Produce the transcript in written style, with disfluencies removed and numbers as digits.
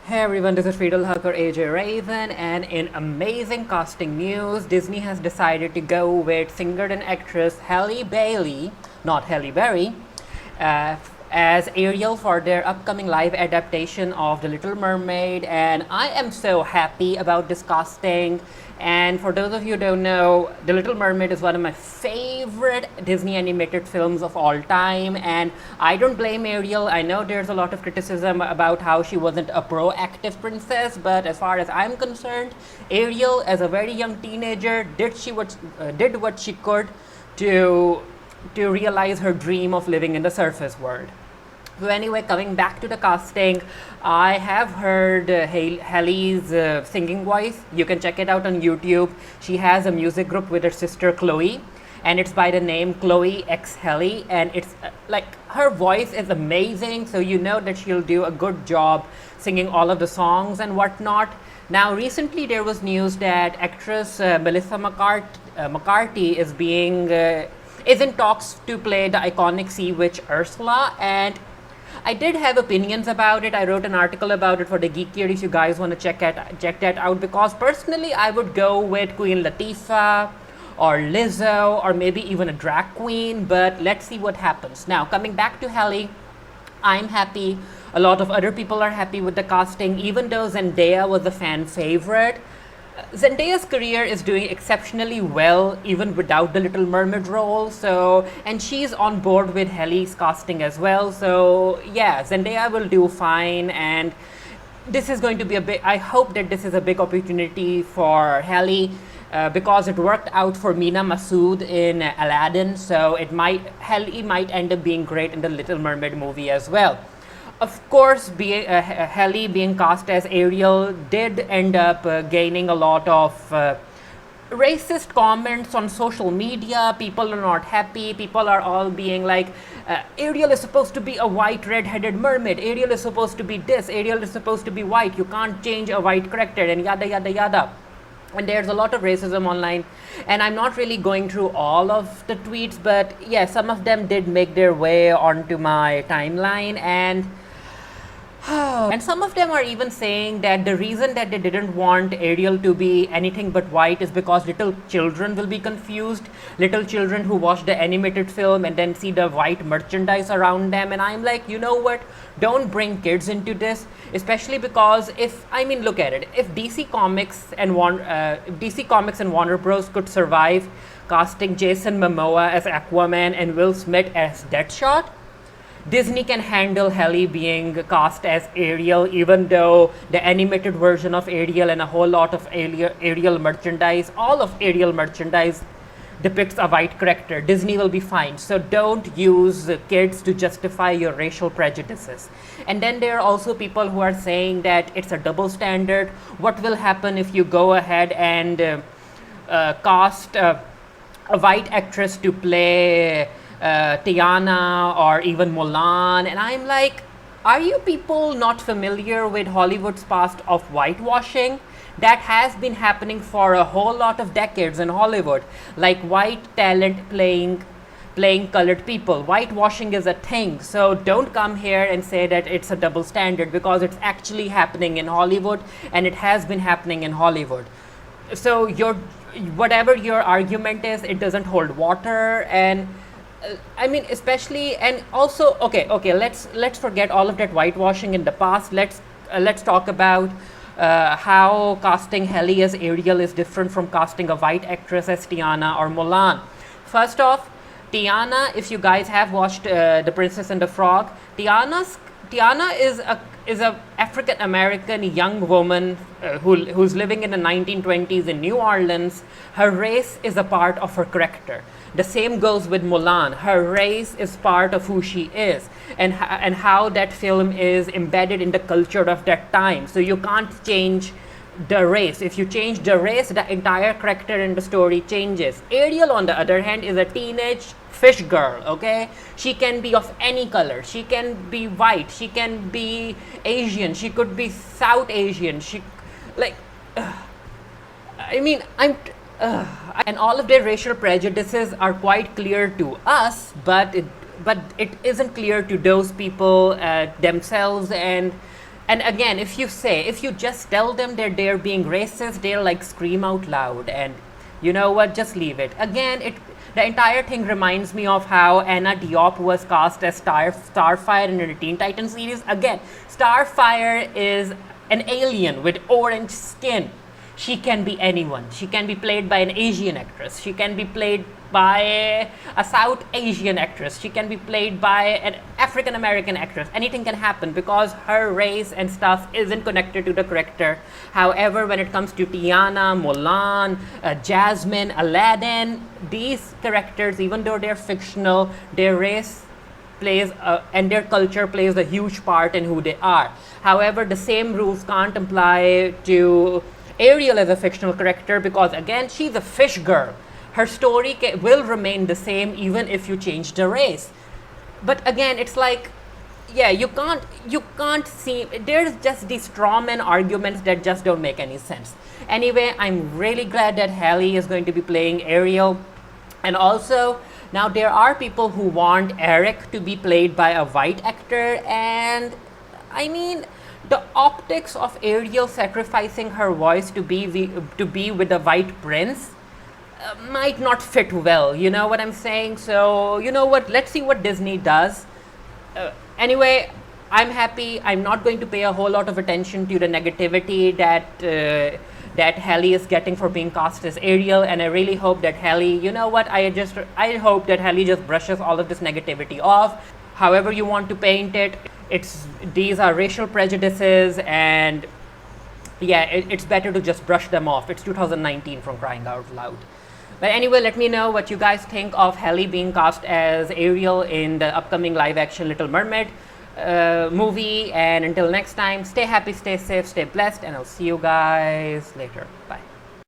Hey everyone, this is Friedel Hacker AJ Raven, and in amazing casting news, Disney has decided to go with singer and actress Halle Bailey, not Halle Berry, as Ariel for their upcoming live adaptation of The Little Mermaid. And I am so happy about this casting. And for those of you who don't know, The Little Mermaid is one of my favorite Disney animated films of all time. And I don't blame Ariel. I know there's a lot of criticism about how she wasn't a proactive princess, but as far as I'm concerned, Ariel, as a very young teenager, did what she could to realize her dream of living in the surface world. So anyway, coming back to the casting, I have heard Halle's singing voice. You can check it out on YouTube. She has a music group with her sister Chloe, and it's by the name Chloe X Halle, and it's like her voice is amazing, so you know that she'll do a good job singing all of the songs and whatnot. Now, recently there was news that actress Melissa McCarthy is in talks to play the iconic sea witch Ursula, and I did have opinions about it. I wrote an article about it for the Geekiary if you guys want to check that out, because personally I would go with Queen Latifah or Lizzo or maybe even a drag queen, but let's see what happens. Now, coming back to Halle, I'm happy. A lot of other people are happy with the casting, even though Zendaya was a fan favorite. Zendaya's career is doing exceptionally well even without the Little Mermaid role, and she's on board with Halle's casting as well. So yeah, Zendaya will do fine, and this is going to be I hope that this is a big opportunity for Halle, because it worked out for Mina Masood in Aladdin. So Halle might end up being great in the Little Mermaid movie as well. Of course, Halle being cast as Ariel did end up gaining a lot of racist comments on social media. People are not happy. People are all being like, Ariel is supposed to be a white red-headed mermaid. Ariel is supposed to be this. Ariel is supposed to be white. You can't change a white character, and yada yada yada. And there's a lot of racism online, and I'm not really going through all of the tweets, but yeah, some of them did make their way onto my timeline, and some of them are even saying that the reason that they didn't want Ariel to be anything but white is because little children will be confused. Little children who watch the animated film and then see the white merchandise around them. And I'm like, you know what? Don't bring kids into this, especially because look at it. If DC Comics and Warner Bros. Could survive casting Jason Momoa as Aquaman and Will Smith as Deadshot, Disney can handle Halle being cast as Ariel, even though the animated version of Ariel and a whole lot of Ariel merchandise, all of Ariel merchandise depicts a white character. Disney will be fine. So don't use kids to justify your racial prejudices. And then there are also people who are saying that it's a double standard. What will happen if you go ahead and cast a white actress to play Tiana or even Mulan? And I'm like, are you people not familiar with Hollywood's past of whitewashing? That has been happening for a whole lot of decades in Hollywood, like white talent playing colored people. Whitewashing is a thing. So don't come here and say that it's a double standard, because it's actually happening in Hollywood, and it has been happening in Hollywood. So whatever your argument is, it doesn't hold water. And especially, and also, okay, let's forget all of that whitewashing in the past. Let's talk about how casting Halle as Ariel is different from casting a white actress as Tiana or Mulan. First off, Tiana, if you guys have watched The Princess and the Frog, Tiana is a African American young woman who's living in the 1920s in New Orleans. Her race is a part of her character. The same goes with Mulan. Her race is part of who she is, and how that film is embedded in the culture of that time. So you can't change the race. If you change the race, the entire character in the story changes. Ariel, on the other hand, is a teenage fish girl, okay? She can be of any color. She can be white. She can be Asian. She could be South Asian. And all of their racial prejudices are quite clear to us, but it isn't clear to those people themselves. And And again, if you just tell them that they're being racist, they'll like scream out loud, and you know what, just leave it. Again, the entire thing reminds me of how Anna Diop was cast as Starfire in the Teen Titans series. Again, Starfire is an alien with orange skin. She can be anyone. She can be played by an Asian actress. She can be played by a South Asian actress. She can be played by an African American actress. Anything can happen because her race and stuff isn't connected to the character. However, when it comes to Tiana, Mulan, Jasmine, Aladdin, these characters, even though they're fictional, their race plays and their culture plays a huge part in who they are. However, the same rules can't apply to Ariel as a fictional character because again, she's a fish girl. Her story will remain the same even if you change the race. But again, it's like, yeah, you can't see, there's just these strawman arguments that just don't make any sense. Anyway, I'm really glad that Halle is going to be playing Ariel. And also, now there are people who want Eric to be played by a white actor, and I mean, the optics of Ariel sacrificing her voice to be with the white prince might not fit well, you know what I'm saying? So, you know what, let's see what Disney does. Anyway, I'm happy. I'm not going to pay a whole lot of attention to the negativity that Halle is getting for being cast as Ariel, and I really hope that Halle, you know what, I hope that Halle just brushes all of this negativity off. However you want to paint it, these are racial prejudices, and yeah, it's better to just brush them off. It's 2019, from crying out loud. But anyway, let me know what you guys think of Halle being cast as Ariel in the upcoming live action Little Mermaid movie. And until next time, stay happy, stay safe, stay blessed, and I'll see you guys later. Bye.